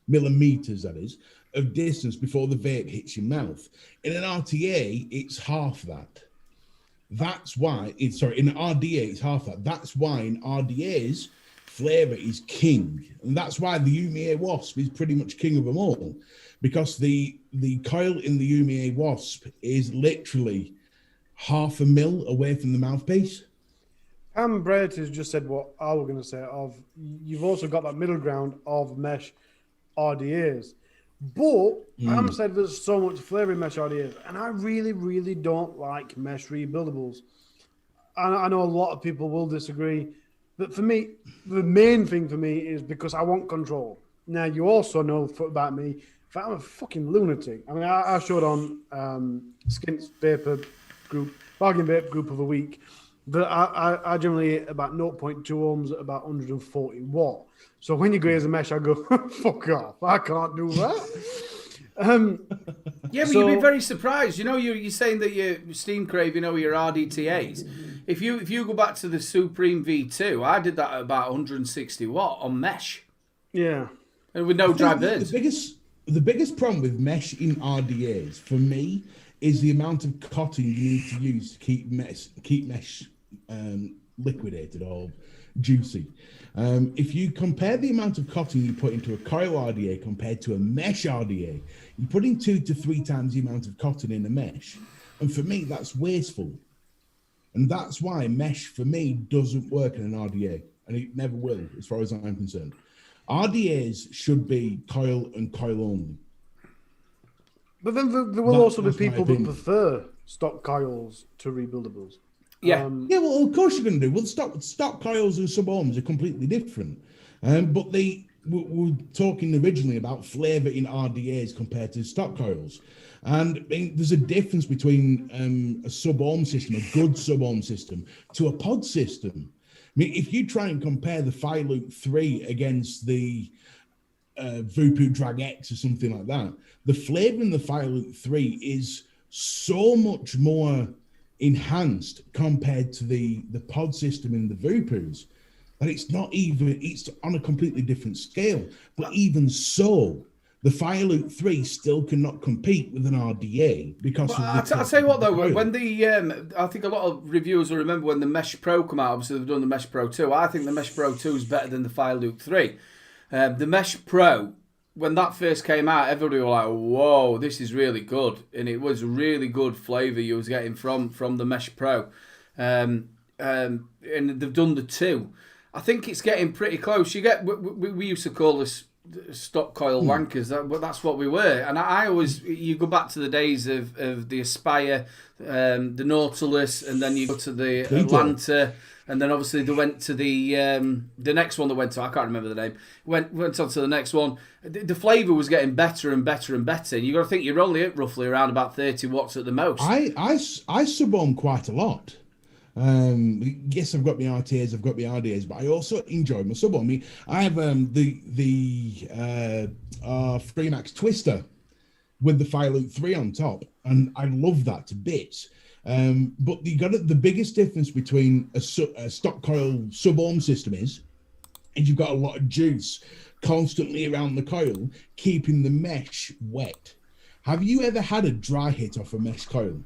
millimeters that is, of distance before the vape hits your mouth. In an RTA, it's half that. That's why in an RDA, it's half that. That's why in RDAs, flavour is king. And that's why the UMA Wasp is pretty much king of them all. Because the coil in the UMA Wasp is literally half a mil away from the mouthpiece. Pam Brett has just said what I was going to say you've also got that middle ground of mesh RDAs. But Pam said there's so much flavour in mesh RDAs, and I really, really don't like mesh rebuildables. And I know a lot of people will disagree, but for me, the main thing for me is because I want control. Now, you also know about me, I'm a fucking lunatic. I mean, I showed on Skint's Vapor group, Bargain Vape group of a week, that I generally hit about 0.2 ohms at about 140 watt. So when you graze a mesh, I go, fuck off. I can't do that. Yeah, but you'd be very surprised. You know, you're saying that your steam crave, your RDTAs. If you go back to the Supreme V2, I did that at about 160 watt on mesh. Yeah. And with no dry burns. The biggest problem with mesh in RDAs for me is the amount of cotton you need to use to keep mesh liquidated or juicy. If you compare the amount of cotton you put into a coil RDA compared to a mesh RDA, you're putting 2 to 3 times the amount of cotton in a mesh. And for me, that's wasteful. And that's why mesh, for me, doesn't work in an RDA. And it never will, as far as I'm concerned. RDAs should be coil and coil only. But then there will also be people that prefer stock coils to rebuildables. Yeah. Yeah, well, of course you're going to do. Well, stock coils and sub-ohms are completely different. But they were talking originally about flavour in RDAs compared to stock coils. And I mean, there's a difference between a sub-ohm system, a good sub-ohm system, to a pod system. I mean, if you try and compare the Filoop 3 against the Vupu Drag X or something like that, the flavour in the Filoop 3 is so much more enhanced compared to the pod system in the Vupus that it's on a completely different scale. But even so, the Filoop 3 still cannot compete with an RDA because of the... I'll tell you what though, when I think a lot of reviewers will remember when the Mesh Pro come out, obviously they've done the Mesh Pro 2. I think the Mesh Pro 2 is better than the Filoop 3. The Mesh Pro, when that first came out, everybody was like, whoa, this is really good. And it was really good flavour you was getting from the Mesh Pro. And they've done the 2. I think it's getting pretty close. We used to call this stock coil wankers, that's what we were. And I always, you go back to the days of the Aspire, the Nautilus, and then you go to the Atlanta, and then obviously they went to the next one that went to, I can't remember the name, went on to the next one. The flavour was getting better and better and better. You got to think you're only at roughly around about 30 watts at the most. I sub-ohm quite a lot. Yes, I've got my RTAs, I've got my RDAs, but I also enjoy my sub-ohm. I mean, I have the Freemax Twister with the Filoop 3 on top, and I love that to bits. But the biggest difference between a stock coil sub-ohm system is you've got a lot of juice constantly around the coil, keeping the mesh wet. Have you ever had a dry hit off a mesh coil?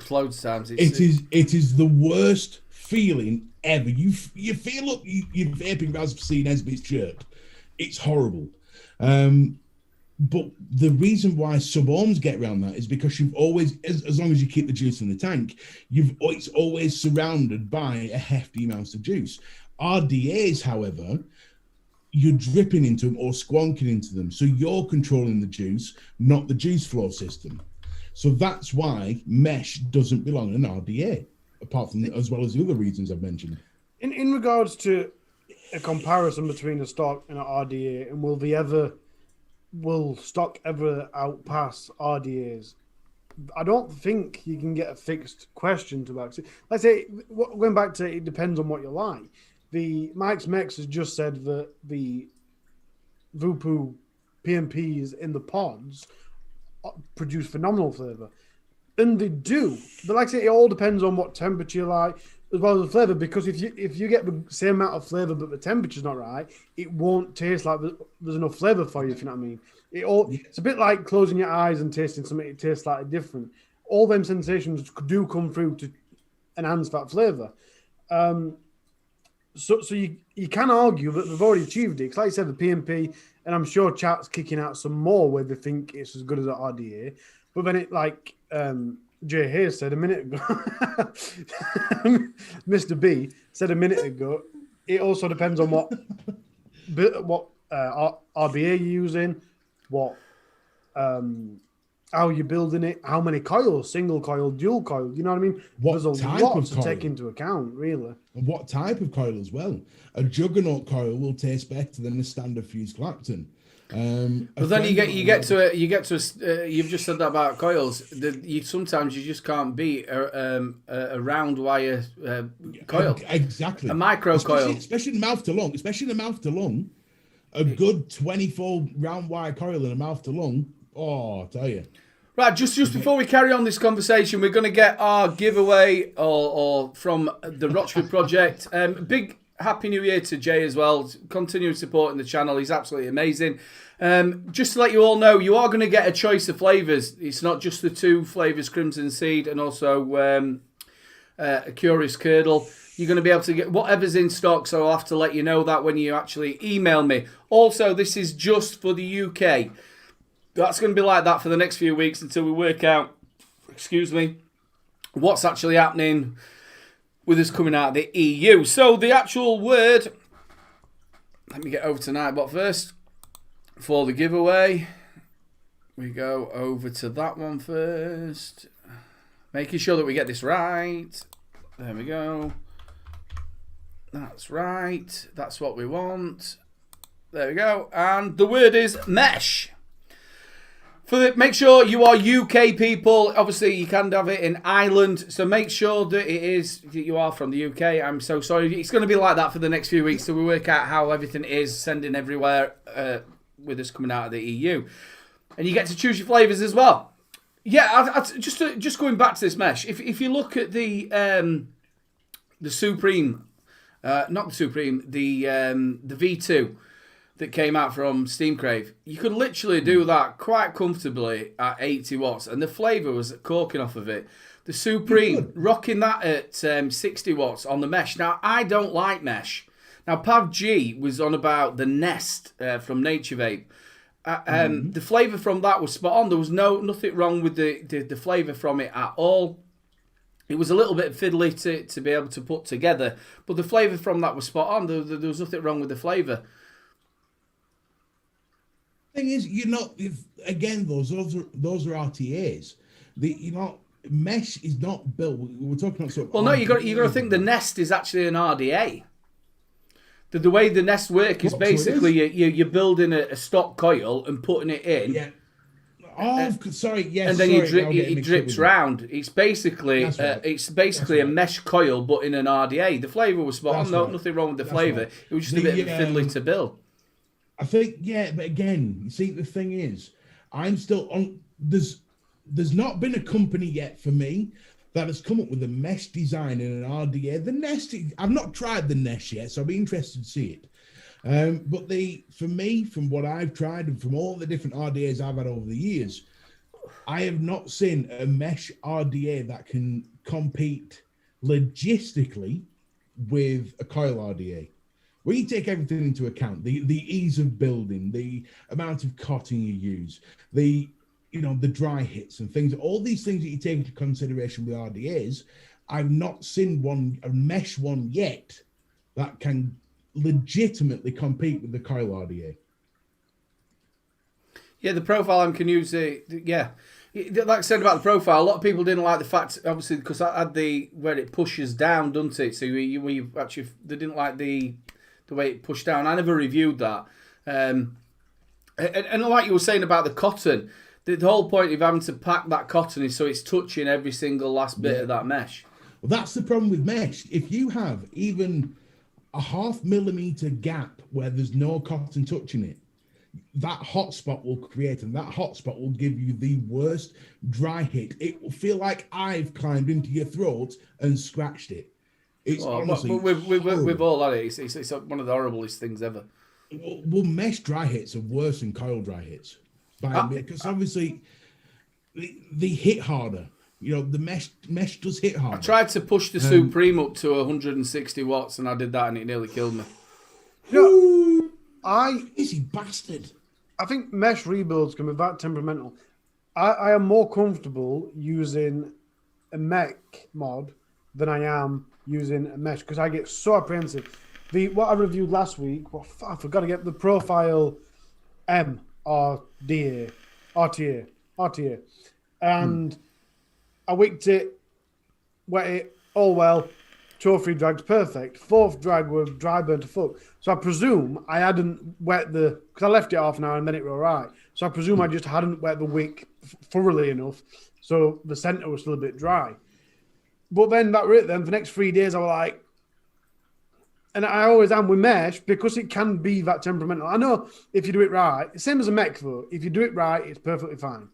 Loads of times. It is the worst feeling ever. You feel like you're vaping Raspberry Nesbitt's shirt. It's horrible. But the reason why sub-ohms get around that is because you've always, as long as you keep the juice in the tank, it's always surrounded by a hefty amount of juice. RDAs, however, you're dripping into them or squonking into them. So you're controlling the juice, not the juice flow system. So that's why mesh doesn't belong in an RDA, apart from as well as the other reasons I've mentioned. In regards to a comparison between a stock and an RDA, and will stock ever outpass RDAs? I don't think you can get a fixed question to that. Let's say, going back to it depends on what you like. The Mike's Mex has just said that the Vupu PMPs in the pods produce phenomenal flavour. And they do. But like I say, it all depends on what temperature you like, as well as the flavour, because if you get the same amount of flavour but the temperature's not right, it won't taste like there's enough flavour for you, if you know what I mean. It's a bit like closing your eyes and tasting something that tastes slightly different. All them sensations do come through to enhance that flavour. So you can argue that they've already achieved it. Because like I said, the PMP, and I'm sure chat's kicking out some more where they think it's as good as an RDA. But then it, like Jay Hayes said a minute ago, Mr. B said a minute ago, it also depends on what RBA you're using, how you're building it, how many coils, single coil, dual coil, you know what I mean? There's a lot to take into account, really. And what type of coil as well. A juggernaut coil will taste better than a standard fused Clapton. But then you get to you've just said that about coils. Sometimes you just can't beat a round wire coil. Exactly. A micro coil, especially in mouth to lung. A good 24 round wire coil in a mouth to lung. Oh, I tell you. Right, just before we carry on this conversation, we're going to get our giveaway or from the Rochford Project. Big Happy New Year to Jay as well. Continue supporting the channel. He's absolutely amazing. Just to let you all know, you are going to get a choice of flavours. It's not just the 2 flavours, Crimson Seed and also a Curious Curdle. You're going to be able to get whatever's in stock, so I'll have to let you know that when you actually email me. Also, this is just for the UK. That's going to be like that for the next few weeks until we work out, what's actually happening with us coming out of the EU. So the actual word, let me get over to Nightbot first. For the giveaway, we go over to that one first. Making sure that we get this right. There we go. That's right. That's what we want. There we go. And the word is mesh. Make sure you are UK people. Obviously, you can have it in Ireland. So make sure that you are from the UK. I'm so sorry. It's going to be like that for the next few weeks till we work out how everything is sending everywhere with us coming out of the EU. And you get to choose your flavours as well. Yeah, just going back to this mesh. If you look at the Supreme, not the Supreme, the V2 that came out from Steam Crave, you could literally do that quite comfortably at 80 watts, and the flavour was corking off of it. The Supreme, rocking that at 60 watts on the mesh. Now, I don't like mesh. Now, Pav G was on about the Nest from Nature Vape. The flavour from that was spot on. There was nothing wrong with the flavour from it at all. It was a little bit fiddly to be able to put together, but the flavour from that was spot on. There was nothing wrong with the flavour. Thing is, again, those are RTAs. Mesh is not built. We're talking about sort of. Well, no, you got to think the Nest is actually an RDA. The way the Nest work is basically you're building a stock coil and putting it in. Yeah. Oh, sorry. Yes. And then it drips round. It's basically a mesh coil, but in an RDA. The flavour was spot on. Nothing wrong with the flavour. Right. It was just a bit fiddly to build. I think, but again, you see, the thing is, I'm still on. There's not been a company yet for me that has come up with a mesh design in an RDA. The Nest, I've not tried the Nest yet, so I'll be interested to see it. But for me, from what I've tried and from all the different RDAs I've had over the years, I have not seen a mesh RDA that can compete logistically with a coil RDA. When you take everything into account, the ease of building, the amount of cotton you use, the dry hits and things, all these things that you take into consideration with RDAs, I've not seen a mesh one yet that can legitimately compete with the coil RDA. Yeah, the profile arm can use it. Yeah, like I said about the profile, a lot of people didn't like the fact, obviously, because I had where it pushes down, doesn't it? So they didn't like the way it pushed down. I never reviewed that. And like you were saying about the cotton, the whole point of having to pack that cotton is so it's touching every single last bit of that mesh. Well, that's the problem with mesh. If you have even a 0.5 millimeter gap where there's no cotton touching it, that hotspot will create, and that hotspot will give you the worst dry hit. It will feel like I've climbed into your throat and scratched it. It's honestly we've all had it. It's one of the horriblest things ever. Well, mesh dry hits are worse than coil dry hits, because obviously they hit harder. The mesh does hit harder. I tried to push the Supreme up to 160 watts, and I did that, and it nearly killed me. Easy bastard. I think mesh rebuilds can be that temperamental. I am more comfortable using a mech mod than I am using a mesh because I get so apprehensive. What I reviewed last week, I forgot to get the Profile M RDA, RTA, and I wicked it, wet it, all well, 2 or 3 drags, perfect. 4th drag was dry burn to fuck. So I presume I hadn't wet because I left it half an hour and then it was all right. So I presume I just hadn't wet the wick thoroughly enough. So the centre was still a bit dry. But then that was it. Then for the next 3 days, I was like, and I always am with mesh because it can be that temperamental. I know if you do it right, same as a mech though, if you do it right, it's perfectly fine.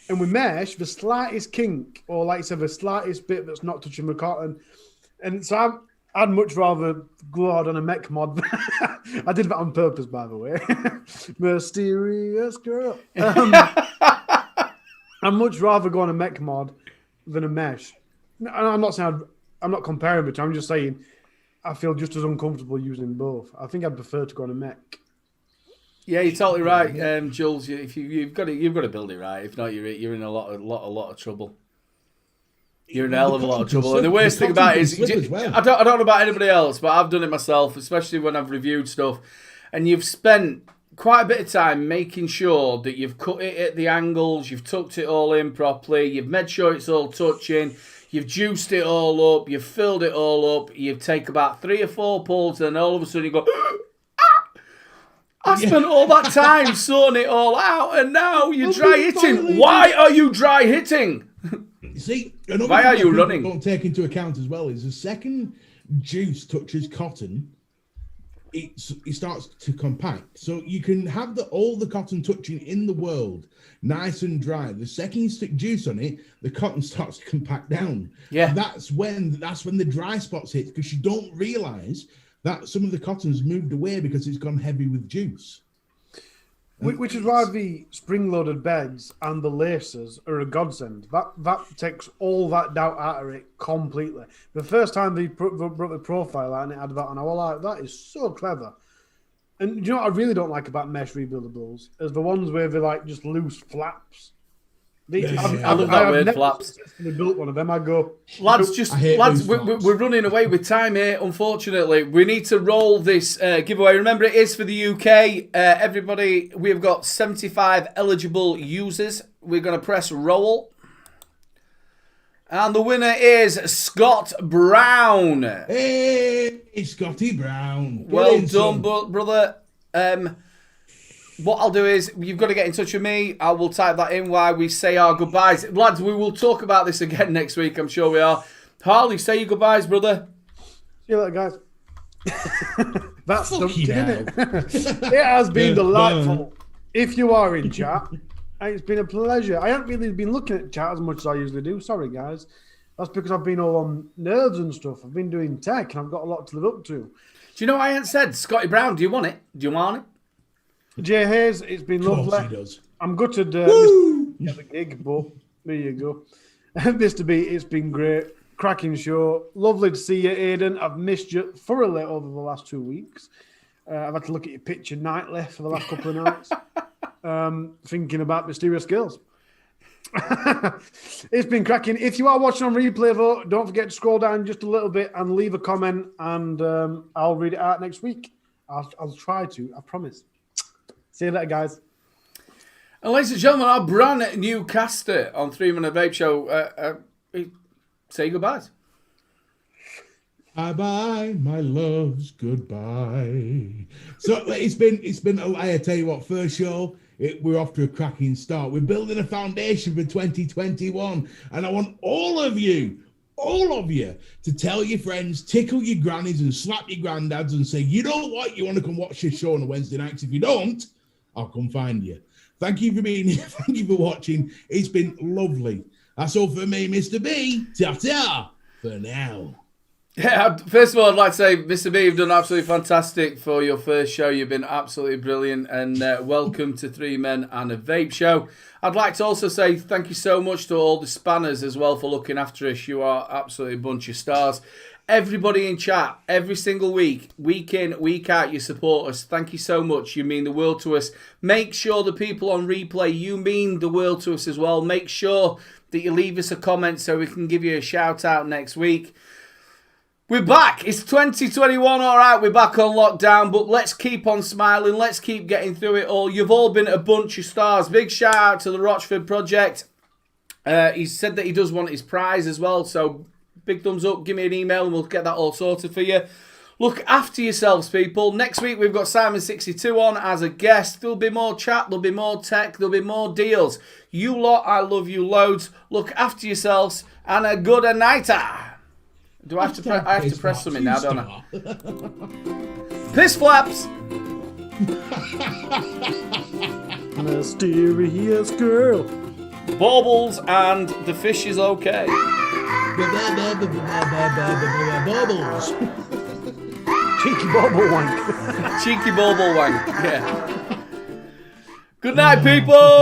And with mesh, the slightest kink, or like I said, the slightest bit that's not touching the cotton. And so I'd much rather glod on a mech mod. I did that on purpose, by the way. Mysterious girl. I'd much rather go on a mech mod than a mesh. And I'm not saying I'm not comparing the two. I'm just saying I feel just as uncomfortable using both. I think I'd prefer to go on a mech. Yeah, you're totally right, Jules. If you've got to build it right. If not, you're in a lot of trouble. You're in a hell of a lot of trouble. And the worst thing about it is, I don't know about anybody else, but I've done it myself, especially when I've reviewed stuff. And you've spent quite a bit of time making sure that you've cut it at the angles, you've tucked it all in properly, you've made sure it's all touching, you've juiced it all up, you've filled it all up, you take about 3 or 4 pulls, and all of a sudden you go, I spent all that time sorting it all out, and now you're dry hitting. Why are you dry hitting? See, why are you running? Don't take into account as well is the second juice touches cotton, it starts to compact. So you can have all the cotton touching in the world nice and dry. The second you stick juice on it, the cotton starts to compact down. Yeah, that's when the dry spots hit, because you don't realise that some of the cotton's moved away because it's gone heavy with juice. Which is why the spring-loaded beds and the laces are a godsend. That takes all that doubt out of it completely. The first time they brought the profile out and it had that, and I was like, that is so clever. And do you know what I really don't like about mesh rebuildables? Is the ones where they're like just loose flaps. I love that word, flaps. Built one of them. I go, lads, we're running away with time here. Unfortunately, we need to roll this giveaway. Remember, it is for the UK. Everybody, we've got 75 eligible users. We're going to press roll, and the winner is Scott Brown. Hey, Scotty Brown. Well done, brother. What I'll do is, you've got to get in touch with me. I will type that in while we say our goodbyes. Lads, we will talk about this again next week. I'm sure we are. Harley, say your goodbyes, brother. See you later, guys. That's dumped, isn't it? It has been delightful. If you are in chat, it's been a pleasure. I haven't really been looking at chat as much as I usually do. Sorry, guys. That's because I've been all on nerves and stuff. I've been doing tech, and I've got a lot to live up to. Do you know what I ain't said? Scotty Brown, do you want it? Do you want it? Jay Hayes, it's been lovely. He does. I'm gutted get the gig, but there you go. Mr. B, it's been great. Cracking show. Lovely to see you, Aidan. I've missed you thoroughly over the last 2 weeks. I've had to look at your picture nightly for the last couple of nights, thinking about mysterious girls. It's been cracking. If you are watching on replay, though, don't forget to scroll down just a little bit and leave a comment, and I'll read it out next week. I'll try to, I promise. See you later, guys. And ladies and gentlemen, our brand new caster on 3 Minute Vape Show. Say goodbyes. Bye-bye, my loves, goodbye. So it's been. I tell you what, first show, we're off to a cracking start. We're building a foundation for 2021, and I want all of you to tell your friends, tickle your grannies and slap your granddads and say, you know what, you want to come watch this show on a Wednesday nights. If you don't, I'll come find you. Thank you for being here. Thank you for watching. It's been lovely. That's all for me, Mr. B. Ta-ta for now. Yeah, first of all, I'd like to say, Mr. B, you've done absolutely fantastic for your first show. You've been absolutely brilliant, and welcome to 3 Men and a Vape Show. I'd like to also say thank you so much to all the spanners as well for looking after us. You are absolutely a bunch of stars. Everybody in chat, every single week in, week out, you support us. Thank you so much. You mean the world to us. Make sure the people on replay, you mean the world to us as well. Make sure that you leave us a comment so we can give you a shout out next week. We're back. It's 2021, all right. We're back on lockdown, but let's keep on smiling. Let's keep getting through it all. You've all been a bunch of stars. Big shout out to the Rochford Project. He said that he does want his prize as well, so big thumbs up, give me an email and we'll get that all sorted for you. Look after yourselves, people. Next week, we've got Simon62 on as a guest. There'll be more chat, there'll be more tech, there'll be more deals. You lot, I love you loads. Look after yourselves and a good nighter. Do I have to, I have to press something now, don't I? Piss flaps! Mysterious girl. Baubles and the fish is okay. Bubbles. Cheeky bobble wank. Cheeky bauble wank, yeah. Good night, people!